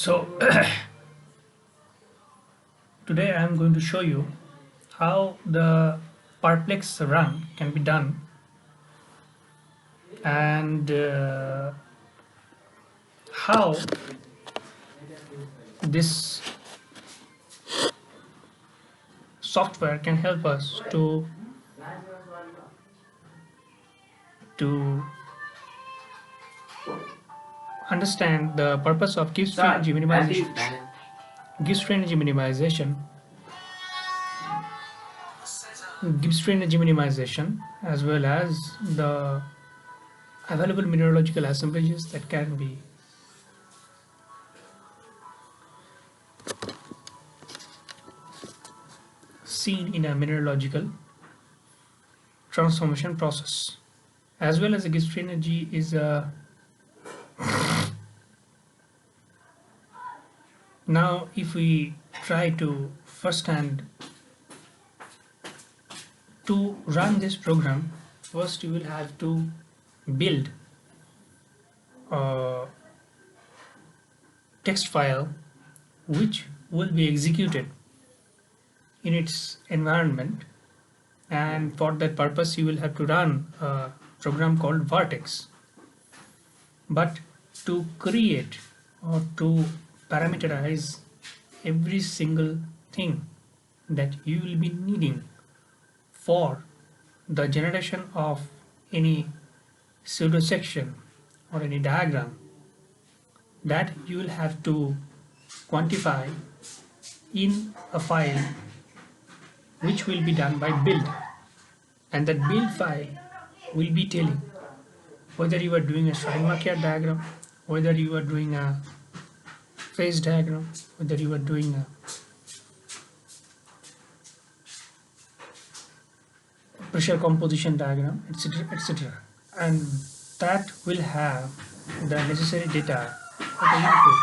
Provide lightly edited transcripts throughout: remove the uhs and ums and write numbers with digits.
So today I am going to show you how the perplex run can be done, and how this software can help us to understand the purpose of Gibbs free energy minimization. Gibbs free energy minimization Gibbs free energy minimization, as well as the available mineralogical assemblages that can be seen in a mineralogical transformation process, as well as the Gibbs free energy is a now if we try to first hand to run this program, first you will have to build a text file which will be executed in its environment, and for that purpose you will have to run a program called Vertex. But to create or to parameterize every single thing that you will be needing for the generation of any pseudo section or any diagram, that you will have to quantify in a file which will be done by build, and that build file will be telling whether you are doing a Steinmacher diagram, whether you are doing a phase diagram, whether you are doing a pressure composition diagram, etc., etc., and that will have the necessary data or the input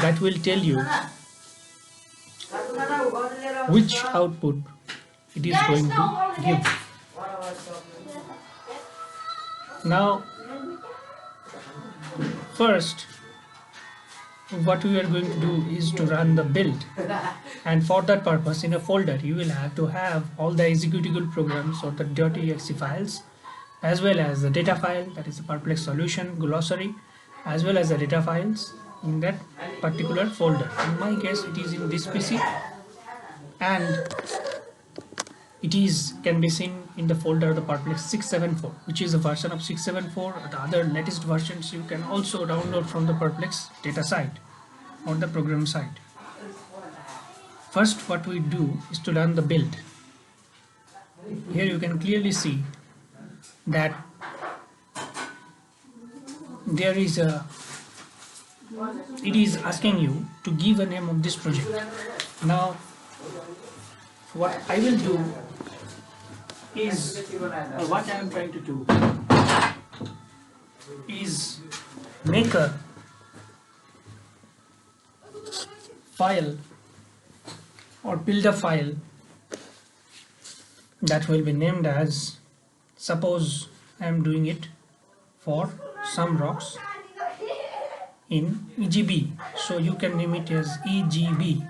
that will tell you which output it is going to give. Now, first, what we are going to do is to run the build, and for that purpose, in a folder you will have to have all the executable programs or the .exe files, as well as the data file, that is the perplex solution glossary, as well as the data files in that particular folder. In my case it is in this PC, and it is can be seen in the folder of the perplex 674, which is a version of 674. The other latest versions you can also download from the perplex data site or the program site. First, what we do is to run the build. Here you can clearly see that there is a it is asking you to give a name of this project. Now what I will do is, or what I am trying to do is make a file or build a file that will be named as, suppose I am doing it for some rocks in EGB, so you can name it as EGB.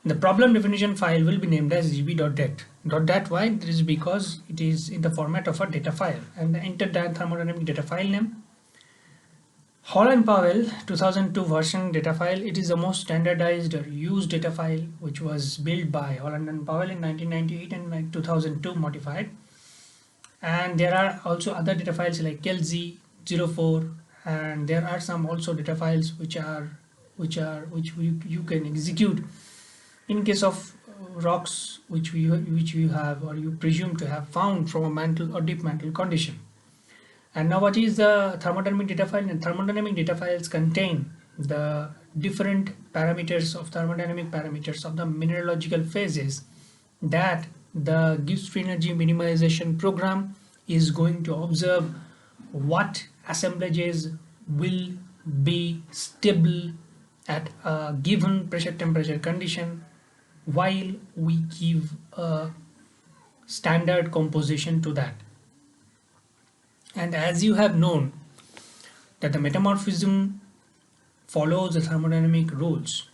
The problem definition file will be named as gb.dat. .dat, why? This is because it is in the format of a data file, and the enter thermodynamic data file name. Holland Powell 2002 version data file. It is the most standardized or used data file which was built by Holland and Powell in 1998 and 2002 modified. And there are also other data files like Kelzy 04, and there are some also data files which you can execute in case of rocks which you have or you presume to have found from a mantle or deep mantle condition. And now what is the thermodynamic data file? And thermodynamic data files contain the different parameters of thermodynamic parameters of the mineralogical phases that the Gibbs free energy minimization program is going to observe what assemblages will be stable at a given pressure temperature condition while we give a standard composition to that. And as you have known that the metamorphism follows the thermodynamic rules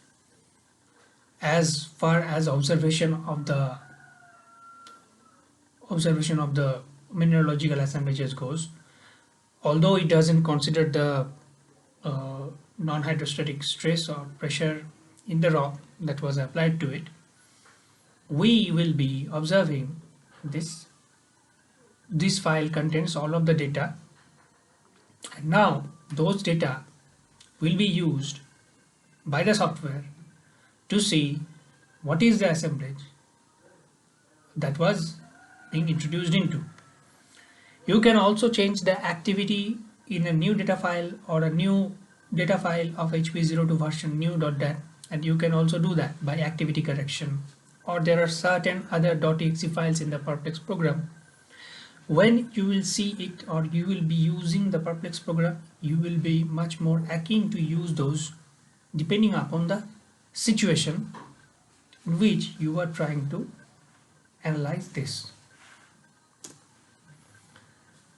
as far as observation of the mineralogical assemblages goes, although it doesn't consider the non-hydrostatic stress or pressure in the rock that was applied to it. We will be observing this. This file contains all of the data, and now those data will be used by the software to see what is the assemblage that was being introduced into. You can also change the activity in a new data file or a new data file of HP02 version new.dat, and you can also do that by activity correction, or there are certain other .exe files in the Perplex program. When you will see it or you will be using the Perplex program, you will be much more keen to use those depending upon the situation in which you are trying to analyze this.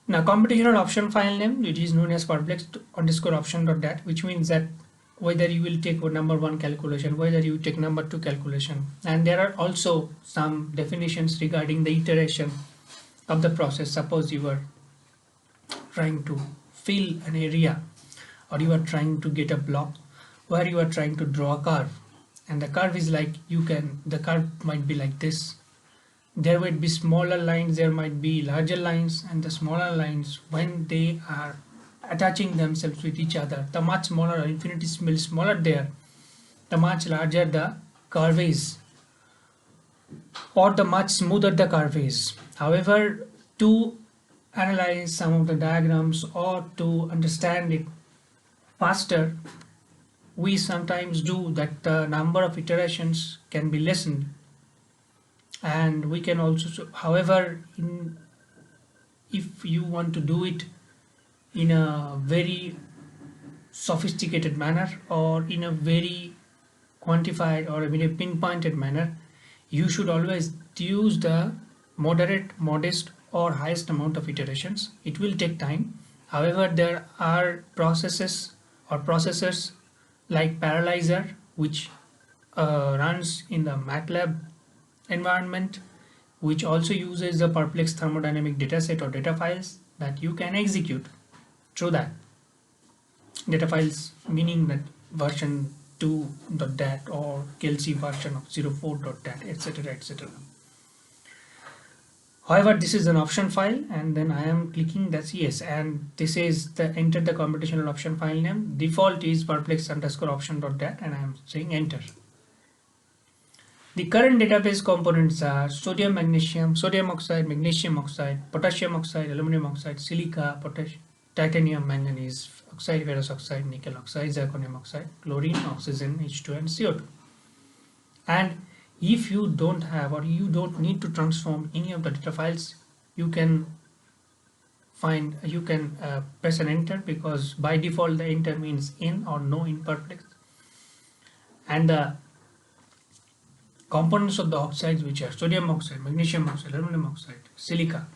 Now, computational option file name, it is known as perplex_option.dat, which means that whether you will take number 1 calculation, whether you take number 2 calculation, and there are also some definitions regarding the iteration of the process. Suppose you are trying to fill an area, or you are trying to get a block where you are trying to draw a curve, and the curve is like, the curve might be like this. There might be smaller lines, there might be larger lines, and the smaller lines, when they are attaching themselves with each other, the much smaller or infinitesimally smaller there, the much larger the curve is, or the much smoother the curve is. However, to analyze some of the diagrams or to understand it faster, we sometimes do that the number of iterations can be lessened, and we can also, however, if you want to do it in a very sophisticated manner or in a very quantified or in a pinpointed manner, you should always use the moderate, modest or highest amount of iterations. It will take time. However, there are processes or processors like Paralyzer, which runs in the MATLAB environment, which also uses the Perplex thermodynamic dataset or data files that you can execute through that. Data files meaning that version 2.dat or Kelsey version of 04.dat, etc., etc. However, this is an option file, and then I am clicking that's yes, and this is the enter the computational option file name. Default is perplex_option.dat, and I am saying enter. The current database components are sodium, magnesium, sodium oxide, magnesium oxide, potassium oxide, aluminum oxide, silica, titanium, manganese oxide, ferrous oxide, nickel oxide, zirconium oxide, chlorine, oxygen, H2 and CO2. And if you don't have or you don't need to transform any of the data files, you can press an enter, because by default the enter means in or no in Perplex, and the components of the oxides, which are sodium oxide, magnesium oxide, aluminum oxide, silica.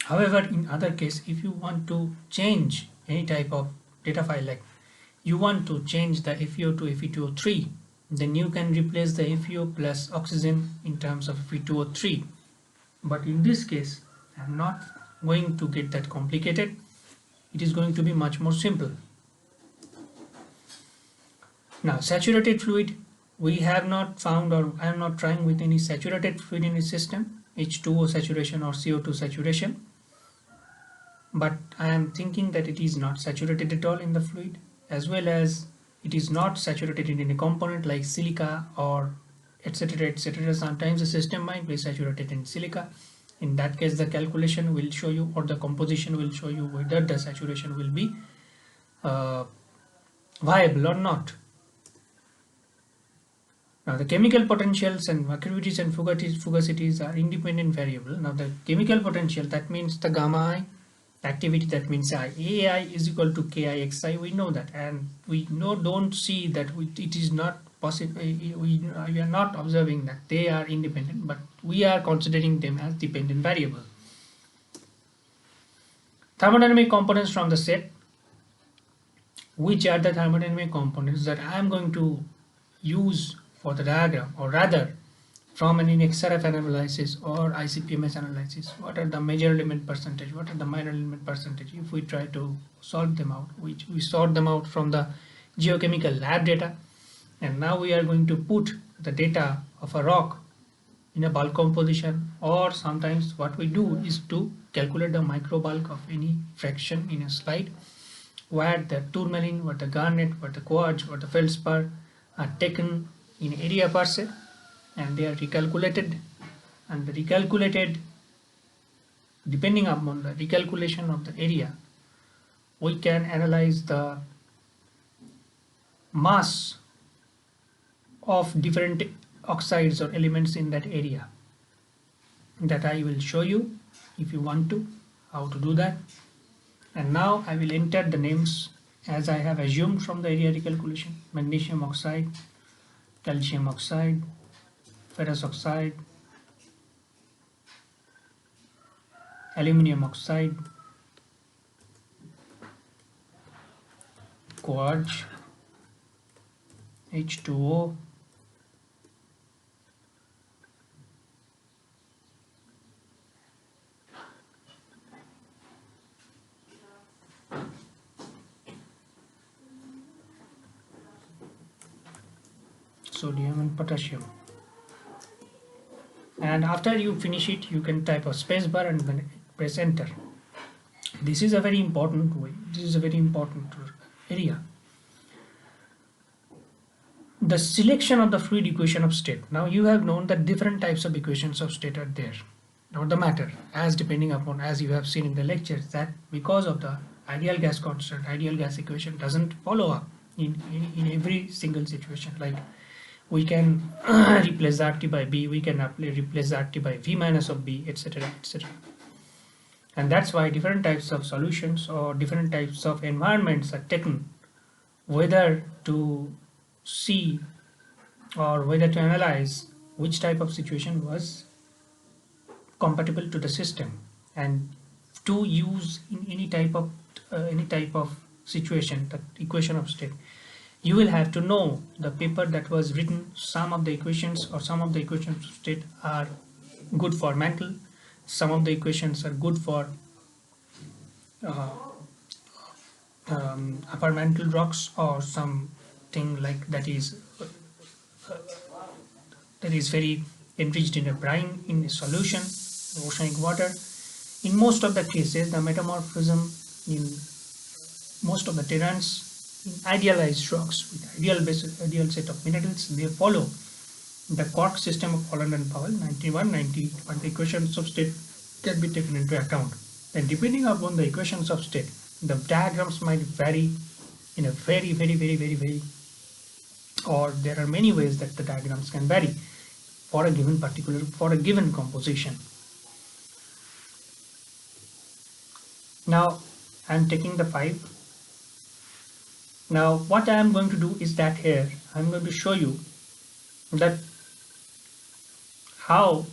However, in other case, if you want to change any type of data file, like you want to change the FeO to Fe2O3, then you can replace the FeO plus oxygen in terms of Fe2O3. But in this case, I'm not going to get that complicated. It is going to be much more simple. Now, saturated fluid, we have not found, or I am not trying with any saturated fluid in the system, H2O saturation or CO2 saturation. But I am thinking that it is not saturated at all in the fluid, as well as it is not saturated in any component like silica or etc., etc. Sometimes the system might be saturated in silica. In that case, the calculation will show you, or the composition will show you, whether the saturation will be viable or not. Now, the chemical potentials and vacuities and fugacities are independent variable. Now, the chemical potential, that means the gamma I, activity, that means I. AI is equal to KIXI, we know that, and we don't see that it is not possible. We are not observing that they are independent, but we are considering them as dependent variable. Thermodynamic components from the set. which are the thermodynamic components that I am going to use for the diagram, or rather from an XRF analysis or ICP-MS analysis. What are the major element percentage, what are the minor element percentage? If we try to solve them out, we sort them out from the geochemical lab data, and now we are going to put the data of a rock in a bulk composition, or sometimes what we do is to calculate the micro bulk of any fraction in a slide, where the tourmaline, what the garnet, what the quartz, what the feldspar are taken in area per se, and they are recalculated, and the recalculated, depending upon the recalculation of the area, we can analyze the mass of different oxides or elements in that area. That I will show you, if you want to, how to do that. And now I will enter the names as I have assumed from the area recalculation: magnesium oxide, calcium oxide, ferrous oxide, aluminum oxide, quartz, H2O, sodium and potassium. And after you finish it, you can type a spacebar and then press enter. This is a very important way. This is a very important area. The selection of the fluid equation of state. Now you have known that different types of equations of state are there. Now the matter, as depending upon, as you have seen in the lectures, that because of the ideal gas constant, ideal gas equation doesn't follow up in every single situation. Like we can replace the RT by B, we can replace the RT by V minus of B, etc., etc. And that's why different types of solutions or different types of environments are taken, whether to see or whether to analyze which type of situation was compatible to the system, and to use in any type of situation the equation of state. You will have to know the paper that was written. Some of the equations or some of the equations of state are good for mantle, some of the equations are good for uh, upper mantle rocks, or something like that is very enriched in a brine in a solution, oceanic water. In most of the cases, the metamorphism in most of the terrains in idealized rocks with ideal set of minerals, they follow the Cork system of Holland and Powell 91-90, but the equations of state can be taken into account. And depending upon the equations of state, the diagrams might vary in a very, or there are many ways that the diagrams can vary for a given composition. Now I am taking the 5. Now what I am going to do is that here I am going to show you that how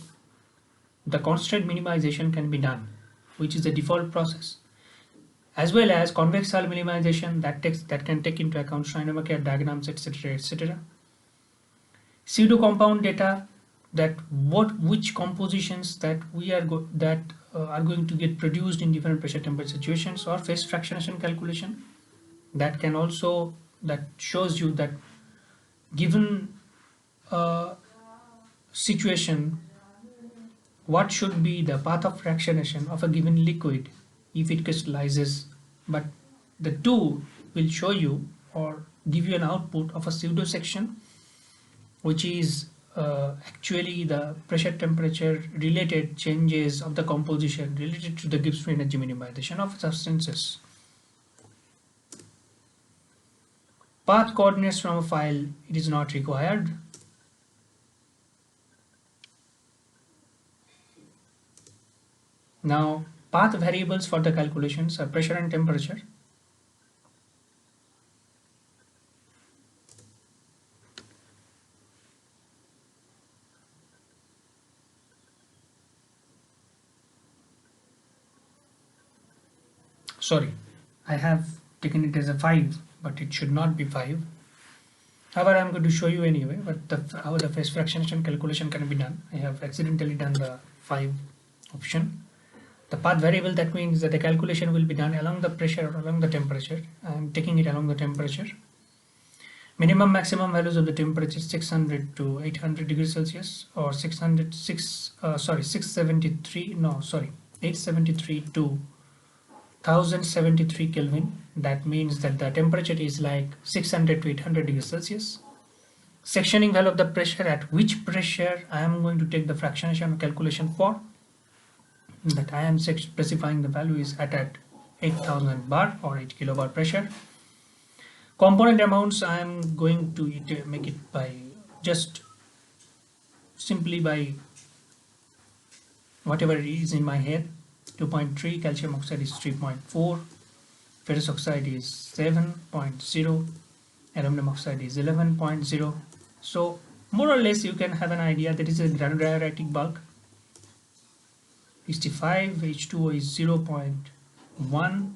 the constraint minimization can be done, which is the default process, as well as convex hull minimization that can take into account Steinheimer diagrams, etc., etc. Pseudo compound data, that which compositions that are going to get produced in different pressure temperature situations, or phase fractionation calculation that can also, that shows you that given a situation, what should be the path of fractionation of a given liquid if it crystallizes. But the two will show you or give you an output of a pseudo section, which is actually the pressure temperature related changes of the composition related to the Gibbs free energy minimization of substances. Path coordinates from a file, it is not required. Now path variables for the calculations are pressure and temperature. Sorry, I have taken it as a 5 but it should not be 5. However, I'm going to show you anyway how the phase fractionation calculation can be done. I have accidentally done the 5 option. The path variable, that means that the calculation will be done along the pressure or along the temperature. I'm taking it along the temperature. Minimum maximum values of the temperature 600 to 800 degrees Celsius, or 873 to 1073 Kelvin. That means that the temperature is like 600 to 800 degrees Celsius. Sectioning value of the pressure, at which pressure I am going to take the fractionation calculation for, that I am specifying the value is at 8000 bar or 8 kilobar pressure. Component amounts, I am going to make it by just simply by whatever it is in my head. 2.3, calcium oxide is 3.4, ferrous oxide is 7.0, aluminum oxide is 11.0. So more or less you can have an idea that is a granodioritic bulk. 65, H2O is 0.1,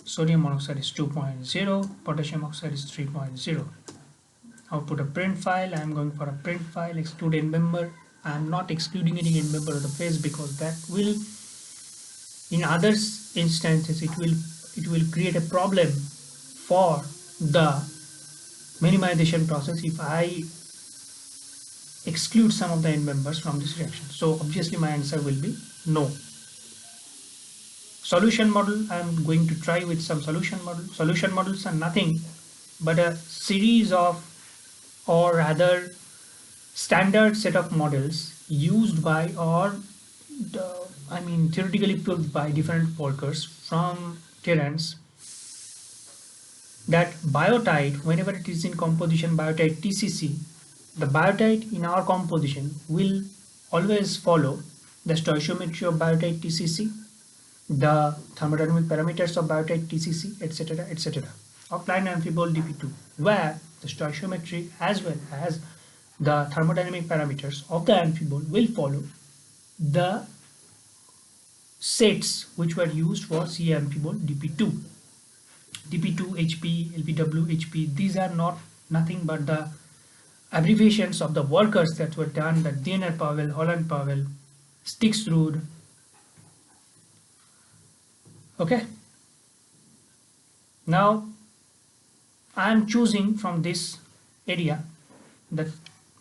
sodium monoxide is 2.0, potassium oxide is 3.0. Output a print file. I am going for a print file. Exclude end member. I am not excluding any end member of the phase because that will, in other instances, it will create a problem for the minimization process if I exclude some of the end members from this reaction. So obviously my answer will be no. Solution model, I am going to try with some solution model. Solution models are nothing but a series of, or rather standard set of models used by, or theoretically proved by different workers from Terence, that biotite, whenever it is in composition biotite TCC, the biotite in our composition will always follow the stoichiometry of biotite TCC, the thermodynamic parameters of biotite TCC, etc., etc., of Klein amphibole DP2, where the stoichiometry as well as the thermodynamic parameters of the amphibole will follow the sets which were used for CA amphibole DP2. DP2, HP, LPW, HP, these are nothing but the abbreviations of the workers that were done, the Diener Powell, Holland Powell, Stixrud. Okay. Now I am choosing from this area that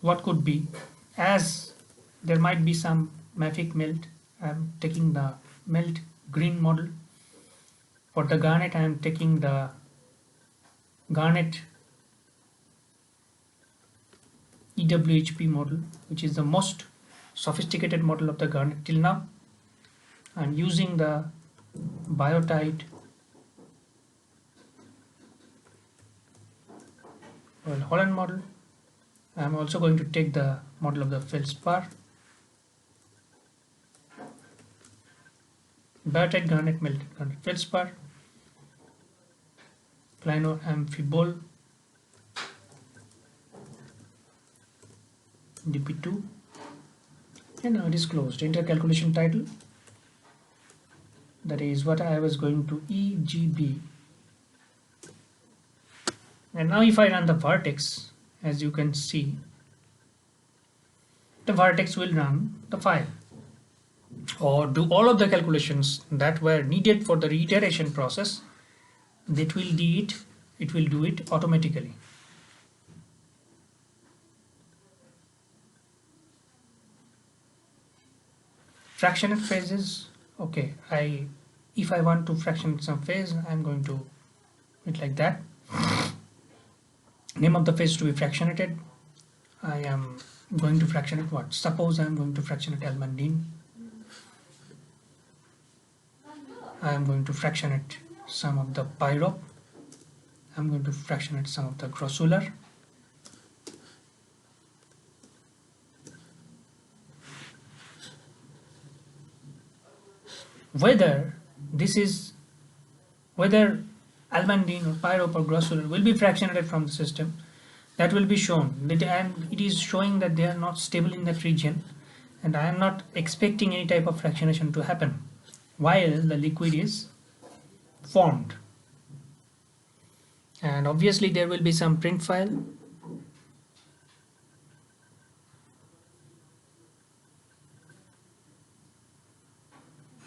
what could be, as there might be some mafic melt. I am taking the melt green model. For the garnet, I am taking the garnet EWHP model, which is the most sophisticated model of the garnet till now. I am using the biotite Holland model. I am also going to take the model of the feldspar, biotite garnet melted garnet feldspar, Klein amphibole DP2, and now it is closed. Enter calculation title, that is what I was going to EGB. And now if I run the vertex, as you can see, the vertex will run the file or do all of the calculations that were needed for the reiteration process. It will do it automatically. Fractionate phases. Okay, if I want to fractionate some phase, I'm going to do it like that. Name of the phase to be fractionated. I am going to fractionate what? Suppose I am going to fractionate almandine. I am going to fractionate some of the pyrope. I am going to fractionate some of the grossular. Whether almandine or pyrope or grossular will be fractionated from the system, that will be shown, and it is showing that they are not stable in that region, and I am not expecting any type of fractionation to happen while the liquid is formed. and obviously there will be some print file.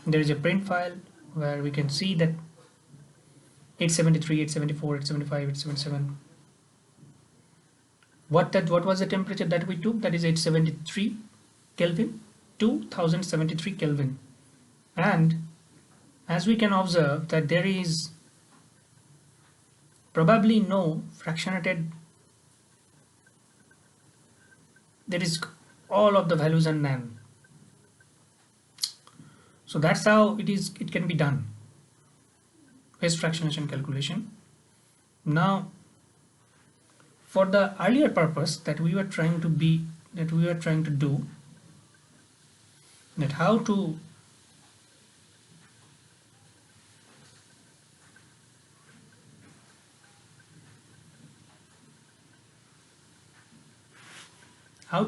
There is a print file where we can see that 873, 874, 875, 877. What was the temperature that we took? That is 873 Kelvin, 2073 Kelvin. And as we can observe that there is probably no fractionated, there is all of the values are none. So that's how it can be done, phase fractionation calculation. Now for the earlier purpose that we were trying to do, that how to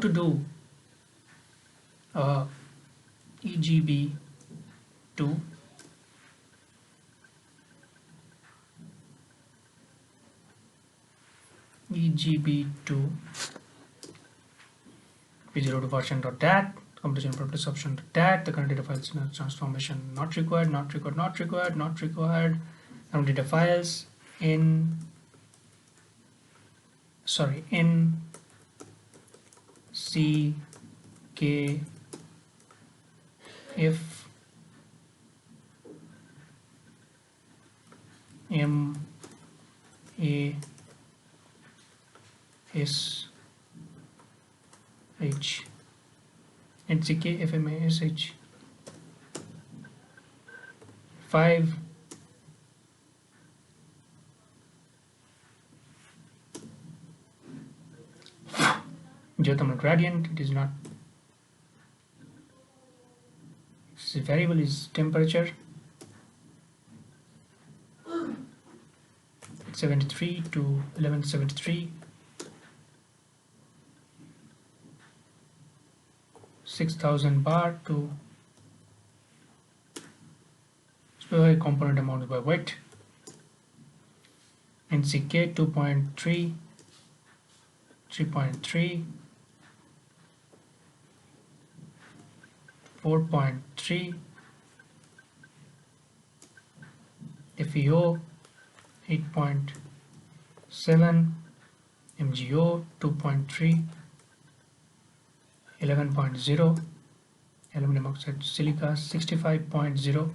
do EGB2 P0 to version.dat, completion purpose option.dat, the current data files transformation not required, and data files in CK if M A S H and CK FMASH 5 geothermal gradient. It is not, the variable is temperature. 73 to 1173, 6000 bar to specify component amount by weight. NCK 2.3, 3.3, 4.3, FEO 8.7, MgO 2.3, 11.0, aluminum oxide silica 65.0,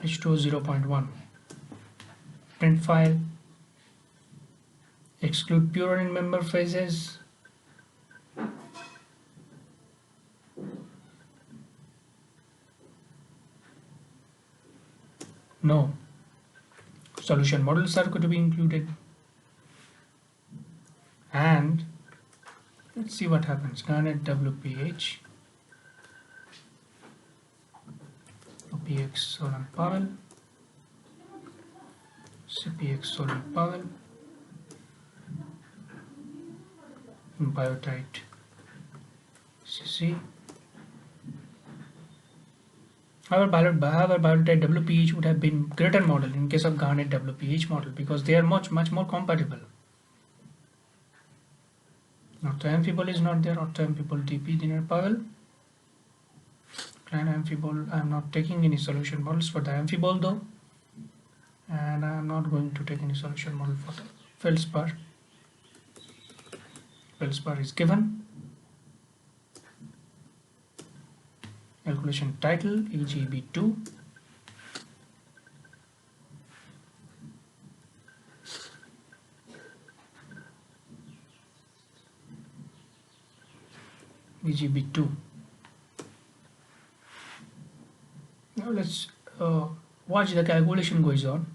H2O 0.1. Print file, exclude purine member phases. No. Solution models are going to be included. And let's see what happens. Garnet WPH, OPX Solon Powell, CPX Solon Powell, biotite CC. However, biotite WPH would have been greater model in case of Garnet WPH model because they are much more compatible. Ortho-amphibole is not there. Ortho-amphibole DP Dinner Powell. Klein amphibole, I am not taking any solution models for the amphibole though, and I am not going to take any solution model for the feldspar. Feldspar is given. Calculation title EGB2. EGB2. Now let's watch the calculation goes on.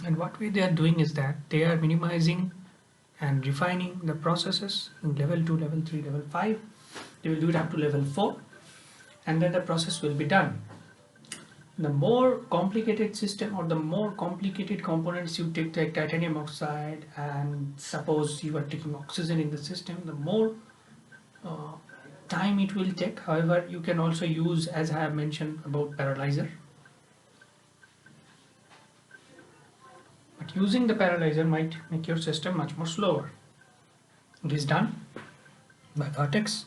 And what way they are doing is that they are minimizing and refining the processes in level 2, level 3, level 5. They will do it up to level 4, and then the process will be done. The more complicated system or the more complicated components you take, like titanium oxide, and suppose you are taking oxygen in the system, the more time it will take. However, you can also use, as I have mentioned about paralyzer. But using the paralyzer might make your system much more slower. It is done by Vertex.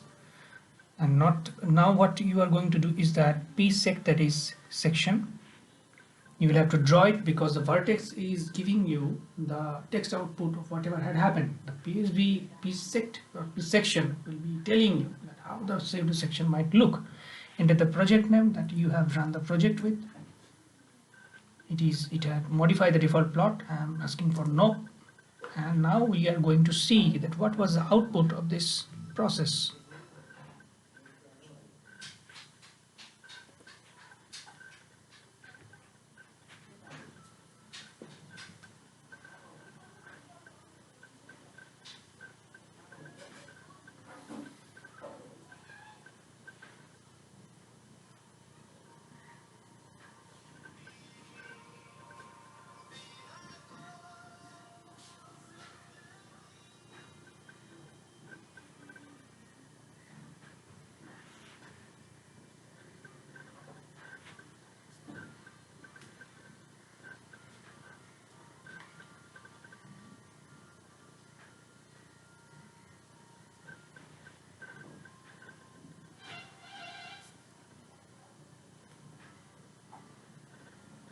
And not now what you are going to do is that psec, that is section, you will have to draw it, because the Vertex is giving you the text output of whatever had happened. The PSB psect or psection will be telling you that how the saved section might look. Enter the project name that you have run the project with. It had modified the default plot. I am asking for no. And now we are going to see that what was the output of this process.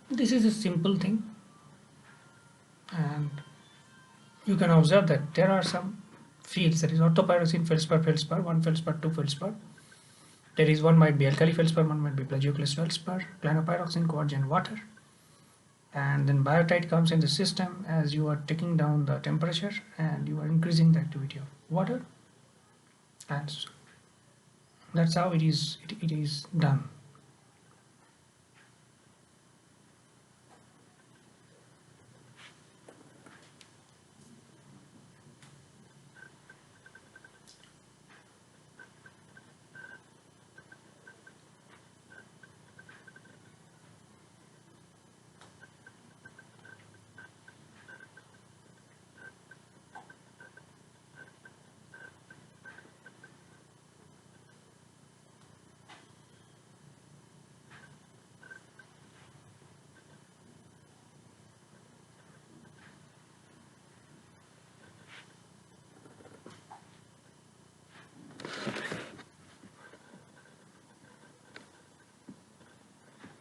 This is a simple thing, and you can observe that there are some fields, that is orthopyroxene feldspar, 1 feldspar, 2 feldspar. There is one might be alkali feldspar, one might be plagioclase feldspar, clinopyroxene, quartz and water. And then biotite comes in the system as you are taking down the temperature and you are increasing the activity of water. And so that's how it is done.